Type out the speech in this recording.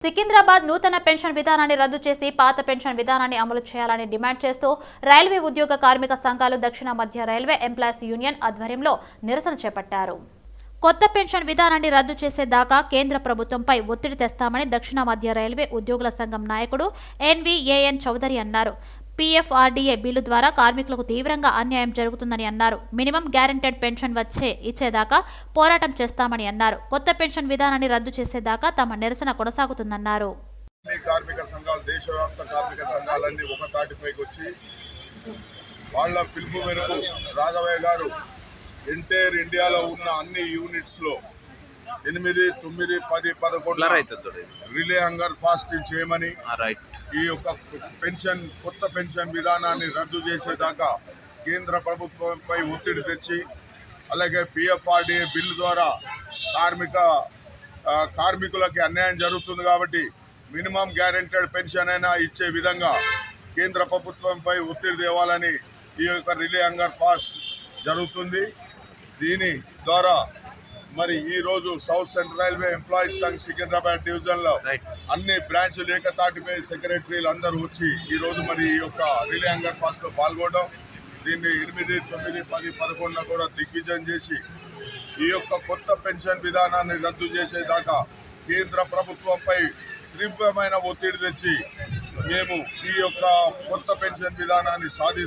సికింద్రాబాద్ నూతన పెన్షన్ విధానాన్ని రద్దు చేసి పాత పెన్షన్ విధానాన్ని అమలు చేయాలని డిమాండ్ చేస్తూ రైల్వే ఉద్యోగ కార్మిక సంఘాలు దక్షిణ మధ్య రైల్వే ఎంప్లాయీస్ యూనియన్ ఆధ్వర్యంలో నిరసన చేపట్టారు. కొత్త పెన్షన్ విధానాన్ని రద్దు చేసేదాకా కేంద్ర ప్రభుత్వంపై ఒత్తిడి తెస్తామని దక్షిణ మధ్య రైల్వే ఉద్యోగుల సంఘం నాయకుడు ఎన్వీఏఎన్ చౌదరి అన్నారు. పీఎఫ్ఆర్డీఏ బిల్లు ద్వారా కార్మికులకు తీవ్రంగా అన్యాయం జరుగుతుందని అన్నారు. మినిమం గ్యారెంటెడ్ పెన్షన్ ఇచ్చేదాకా పోరాటం చేస్తామని అన్నారు. కొత్త పెన్షన్ విధానాన్ని రద్దు చేసేదాకా తమ నిరసన కొనసాగుతుందన్నారు. కార్మిక సంఘాలు దేశవ్యాప్త కార్మిక సంఘాలన్నీ ఒక తాటిపైకి వచ్చి వాళ్ళ పిలుపు మేరకు రాఘవయ్య గారు ఎంటైర్ ఇండియాలో ఉన్న అన్ని యూనిట్స్ లో 8, 9, 10, 11 రిలే హంగర్ ఫాస్టింగ్ చేయమని ఈ యొక్క కొత్త పెన్షన్ విధానాన్ని రద్దు చేసేదాకా కేంద్ర ప్రభుత్వంపై ఒత్తిడి తెచ్చి అలాగే పిఎఫ్ఆర్డీఏ బిల్లు ద్వారా కార్మికులకి అన్యాయం జరుగుతుంది కాబట్టి మినిమం గ్యారెంటెడ్ పెన్షన్ అయినా ఇచ్చే విధంగా కేంద్ర ప్రభుత్వంపై ఒత్తిడి తేవాలని ఈ యొక్క రిలే హంగర్ ఫాస్ట్ జరుగుతుంది. దీని ద్వారా మరి ఈ రోజు south central railway employees Sangh Secunderabad division లో అన్ని బ్రాంచ్లు ఏకతాటిపై సెక్రటరీలు అందరూ వచ్చి ఈ రోజు మరి ఈ యొక్క రిలే హంగర్ ఫాస్ట్ లో పాల్గొనడం, దీన్ని 8, 9, 10, 11 కూడా దిగ్విజయం చేసి ఈ యొక్క కొత్త పెన్షన్ విధానాన్ని రద్దు చేసేదాకా కేంద్ర ప్రభుత్వంపై తీవ్రమైన ఒత్తిడి తెచ్చి మేము ఈ యొక్క కొత్త పెన్షన్ విధానాన్ని సాధిస్తాం.